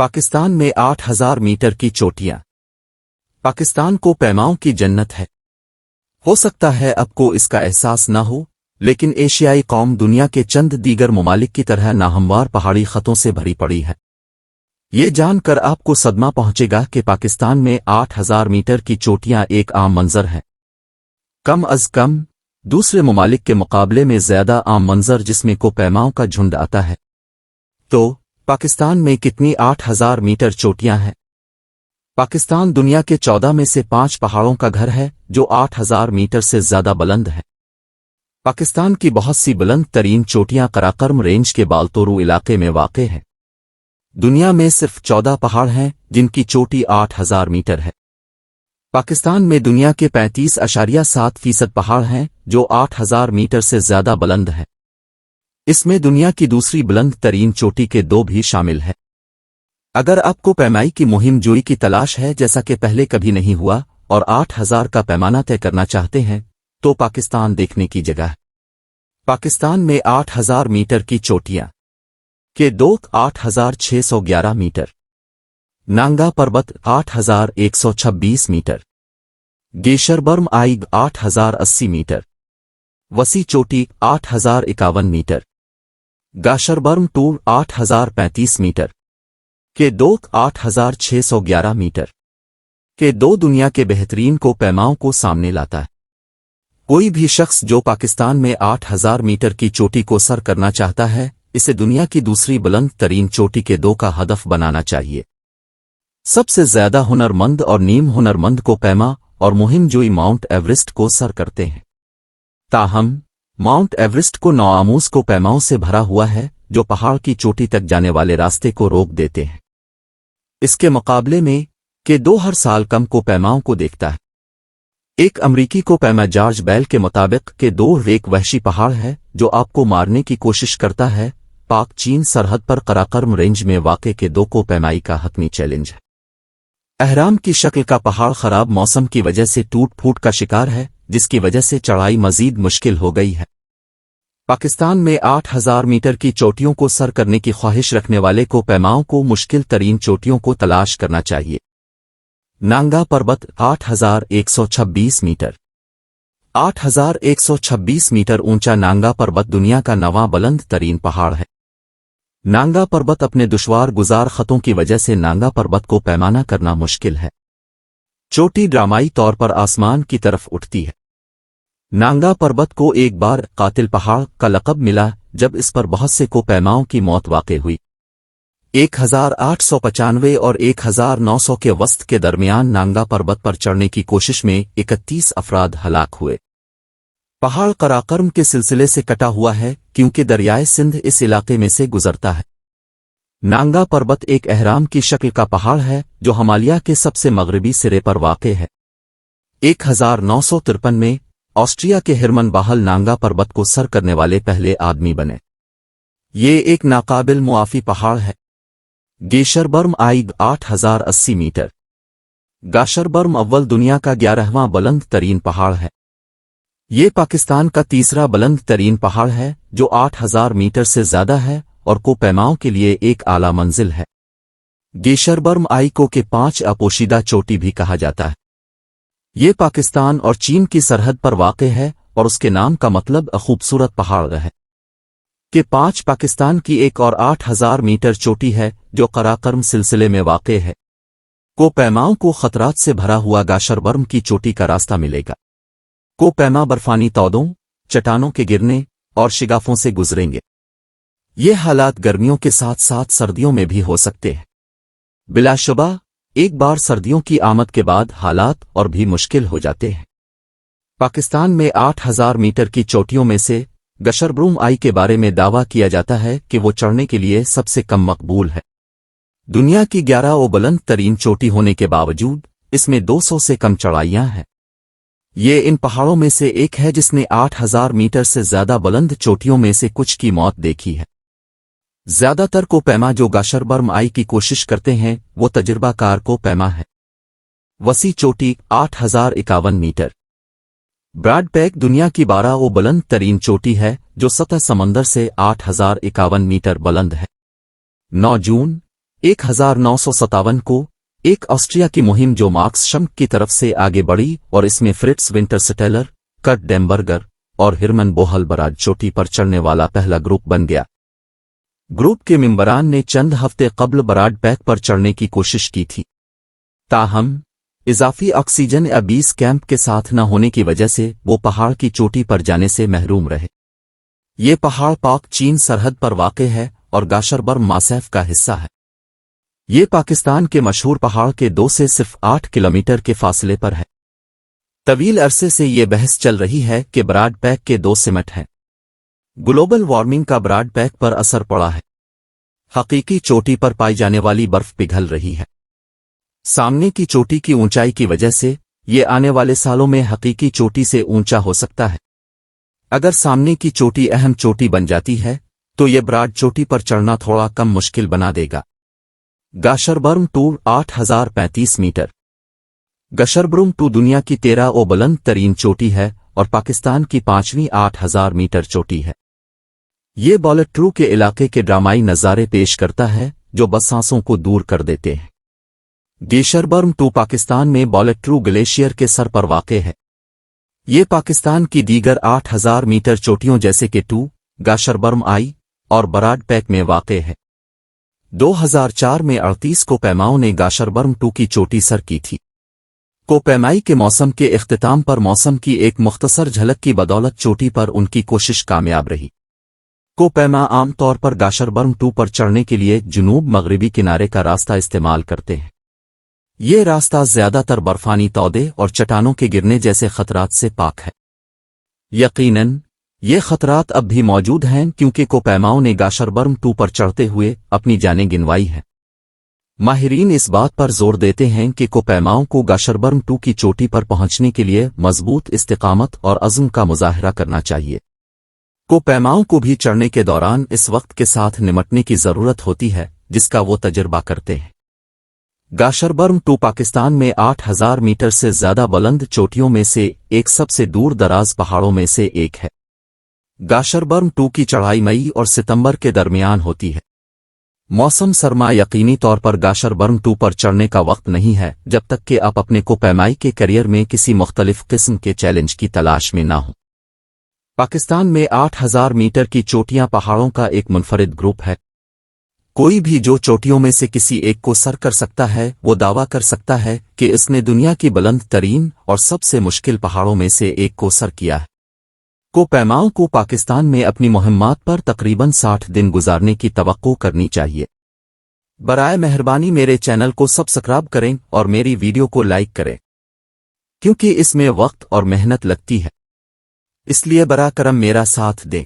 पाकिस्तान में 8,000 मीटर की चोटियां। पाकिस्तान को पैमाओं की जन्नत है। हो सकता है आपको इसका एहसास न हो, लेकिन एशियाई कौम दुनिया के चंद दीगर ममालिक की तरह नाहमवार पहाड़ी खतों से भरी पड़ी है। ये जानकर आपको सदमा पहुंचेगा कि पाकिस्तान में 8,000 मीटर की चोटियां एक आम मंजर है। कम अज कम दूसरे ममालिक के मुकाबले में ज्यादा आम मंजर जिसमें को पैमाओं का झुंड आता है। तो पाकिस्तान में कितनी 8,000 मीटर चोटियां हैं? पाकिस्तान दुनिया के 14 में से 5 पहाड़ों का घर है जो 8,000 मीटर से ज्यादा बुलंद है। पाकिस्तान की बहुत सी बुलंद तरीन चोटियां कराकरम रेंज के बालतोरू इलाके में वाक़े हैं। दुनिया में सिर्फ 14 पहाड़ हैं जिनकी चोटी 8,000 मीटर है। पाकिस्तान में दुनिया के 35.7% पहाड़ हैं जो 8,000 मीटर से ज्यादा बुलंद हैं। इसमें दुनिया की दूसरी बुलंद तरीन चोटी के 2 भी शामिल है। अगर आपको पैमाई की मुहिम जोई की तलाश है जैसा कि पहले कभी नहीं हुआ और 8,000 का पैमाना तय करना चाहते हैं तो पाकिस्तान देखने की जगह है। पाकिस्तान में 8,000 मीटर की चोटियां के 8,611 मीटर, नांगा पर्वत 8,126 मीटर, गेशरबर्म आइग 8,080 मीटर, वसी चोटी 8,051 मीटर, गाशरबर्म टूर 8,035 मीटर के 8,611 मीटर के 2 दुनिया के बेहतरीन को पैमाओं को सामने लाता है। कोई भी शख्स जो पाकिस्तान में 8,000 मीटर की चोटी को सर करना चाहता है इसे दुनिया की दूसरी बुलंद तरीन चोटी के 2 का हदफ बनाना चाहिए। सबसे ज्यादा हुनरमंद और नीम हुनरमंद को पैमा और मुहिम जोई माउंट एवरेस्ट को सर करते हैं। ताहम माउंट एवरेस्ट को नौआमूज को पैमाओं से भरा हुआ है जो पहाड़ की चोटी तक जाने वाले रास्ते को रोक देते हैं। इसके मुकाबले में के 2 हर साल कम को पैमाओं को देखता है। एक अमरीकी को पैमा जॉर्ज बेल के मुताबिक के 2 एक वहशी पहाड़ है जो आपको मारने की कोशिश करता है। पाक चीन सरहद पर कराकरम रेंज में वाक़े के 2 को पैमाई का हतमी चैलेंज है। अहराम की शक्ल का पहाड़ खराब मौसम की वजह से टूट फूट का शिकार है जिसकी वजह से चढ़ाई मजीद मुश्किल हो गई है। पाकिस्तान में 8,000 मीटर की चोटियों को सर करने की ख्वाहिश रखने वाले को पैमाओं को मुश्किल तरीन चोटियों को तलाश करना चाहिए। नांगा पर्वत 8,126 मीटर। 8,126 मीटर ऊंचा नांगा पर्वत दुनिया का 9वां बुलंद तरीन पहाड़ है। नांगा पर्वत अपने दुश्वार गुजार खतों की वजह से नांगा पर्वत को पैमाना करना मुश्किल है। चोटी ड्रामाई तौर पर आसमान की तरफ उठती है। नांगा पर्वत को एक बार कातिल पहाड़ का लक़ब मिला जब इस पर बहुत से को पैमाओं की मौत वाक़े हुई। 1895 और 1900 के वस्त के दरमियान नांगा पर्वत पर चढ़ने की कोशिश में 31 अफराद हलाक हुए। पहाड़ कराकरम के सिलसिले से कटा हुआ है क्योंकि दरियाए सिंध इस इलाके में से गुजरता है। नांगा पर्वत एक अहराम की शक्ल का पहाड़ है जो हिमालय के सबसे मगरबी सिरे पर वाक़े है। 1953 में ऑस्ट्रिया के हिरमन बाहल नांगा पर्वत को सर करने वाले पहले आदमी बने। ये एक नाकाबिल मुआफी पहाड़ है। गेशरबर्म आइग 8,080 मीटर। गाशरबर्म अव्वल दुनिया का 11वां बुलंद तरीन पहाड़ है। ये पाकिस्तान का तीसरा बुलंद तरीन पहाड़ है जो 8,000 मीटर से ज्यादा है और को पैमाओं के लिए एक आला मंजिल है। गेशरबर्म आइको के 5 अपोशीदा चोटी भी कहा जाता है। ये पाकिस्तान और चीन की सरहद पर वाक़े है और उसके नाम का मतलब खूबसूरत पहाड़ है। के 5 पाकिस्तान की एक और 8,000 मीटर चोटी है जो कराकरम सिलसिले में वाक़े है। को पैमाओं को खतरात से भरा हुआ गाशरबर्म की चोटी का रास्ता मिलेगा। को पैमा बर्फानी तौदों, चट्टानों के गिरने और शिगाफों से गुजरेंगे। ये हालात गर्मियों के साथ साथ सर्दियों में भी हो सकते हैं। बिलाशुबा एक बार सर्दियों की आमद के बाद हालात और भी मुश्किल हो जाते हैं। पाकिस्तान में 8,000 मीटर की चोटियों में से गशरबर्म आई के बारे में दावा किया जाता है कि वो चढ़ने के लिए सबसे कम मकबूल है। दुनिया की 11 बुलंद तरीन चोटी होने के बावजूद इसमें 200 से कम चढ़ाइयां हैं। ये इन पहाड़ों में से एक है जिसने 8,000 मीटर से ज्यादा बुलंद चोटियों में से कुछ की मौत देखी है। ज्यादातर को पैमा जो गाशरबर्म आई की कोशिश करते हैं वो तजुर्बाकार को पैमा है। वसी चोटी 8,051 मीटर। ब्रॉड पेक दुनिया की 12 बुलंद तरीन चोटी है जो सतह समंदर से 8,051 मीटर बुलंद है। 9 जून 1957 को एक ऑस्ट्रिया की मुहिम जो मार्क्स शंक की तरफ से आगे बढ़ी और इसमें फ्रिट्स विंटरस्टेलर, कर्ट डेम्बर्गर और हिरमन बोहल बराड चोटी पर चढ़ने वाला पहला ग्रुप बन गया। ग्रुप के मेंबरान ने चंद हफ्ते कबल बराड पैक पर चढ़ने की कोशिश की थी, ताहम इजाफी ऑक्सीजन या बेस कैंप के साथ न होने की वजह से वो पहाड़ की चोटी पर जाने से महरूम रहे। ये पहाड़ पाक चीन सरहद पर वाक़ है और गाशरबर्म मासैफ का हिस्सा है। ये पाकिस्तान के मशहूर पहाड़ के 2 से सिर्फ 8 किलोमीटर के फासले पर है। तवील अरसे से ये बहस चल रही है कि बराड पैक के 2 सिमट हैं। ग्लोबल वार्मिंग का बराड पैक पर असर पड़ा है। हकीकी चोटी पर पाई जाने वाली बर्फ पिघल रही है। सामने की चोटी की ऊंचाई की वजह से ये आने वाले सालों में हकीकी चोटी से ऊंचा हो सकता है। अगर सामने की चोटी अहम चोटी बन जाती है तो ये बराड चोटी पर चढ़ना थोड़ा कम मुश्किल बना देगा। गाशरबर्म 8035 मीटर। गाशरबर्म 2 दुनिया की 13 बुलंद तरीन चोटी है और पाकिस्तान की 5वीं 8000 मीटर चोटी है। ये बॉलेट्रू के इलाके के ड्रामाई नज़ारे पेश करता है जो बस सांसों को दूर कर देते हैं। गाशरबर्म 2 पाकिस्तान में बॉलेट्रू ग्लेशियर के सर पर वाक़ है। ये पाकिस्तान की दीगर 8000 मीटर चोटियों जैसे कि 2, गाशरबर्म आई और बराड पैक में वाक़ है। 2004 में 38 को पैमाओं ने गाशरबर्म 2 की चोटी सर की थी। कोपैमाई के मौसम के इख्तिताम पर मौसम की एक मुख्तसर झलक की बदौलत चोटी पर उनकी कोशिश कामयाब रही। कोपैमा आम तौर पर गाशरबर्म 2 पर चढ़ने के लिए जुनूब मगरिबी किनारे का रास्ता इस्तेमाल करते हैं। ये रास्ता ज्यादातर बर्फानी तौदे और चट्टानों के गिरने जैसे खतरात से पाक है। यकीनन ये खतरात अब भी मौजूद हैं क्योंकि कोपैमाओं ने गाशरबर्म 2 पर चढ़ते हुए अपनी जानें गिनवाई हैं। माहिरीन इस बात पर जोर देते हैं कि कोपैमाओं को गाशरबर्म 2 की चोटी पर पहुंचने के लिए मजबूत इस्तिकामत और अज़्म का मुजाहरा करना चाहिए। कोपैमाओं को भी चढ़ने के दौरान इस वक्त के साथ निमटने की जरूरत होती है जिसका वो तजुर्बा करते हैं। गाशरबर्म 2 पाकिस्तान में 8000 मीटर से ज्यादा बुलंद चोटियों में से एक सबसे दूर दराज पहाड़ों में से एक है। गाशरबर्म 2 की चढ़ाई मई और सितंबर के दरमियान होती है। मौसम सरमा यकीनी तौर पर गाशरबर्म 2 पर चढ़ने का वक्त नहीं है जब तक कि आप अपने कोपैमाई के करियर में किसी मुख्तलिफ किस्म के चैलेंज की तलाश में ना हो। पाकिस्तान में 8000 मीटर की चोटियां पहाड़ों का एक मुनफरिद ग्रुप है। कोई भी जो चोटियों में से किसी एक को सर कर सकता है वो दावा कर सकता है कि इसने दुनिया की बुलंद तरीन और सबसे मुश्किल पहाड़ों में से एक को सर किया है। कोपैमाओं को पाकिस्तान में अपनी मुहिम्मात पर तकरीबन 60 दिन गुजारने की तवक्को करनी चाहिए। बराए मेहरबानी मेरे चैनल को सब्सक्राइब करें और मेरी वीडियो को लाइक करें क्योंकि इसमें वक्त और मेहनत लगती है, इसलिए बरा करम मेरा साथ दें।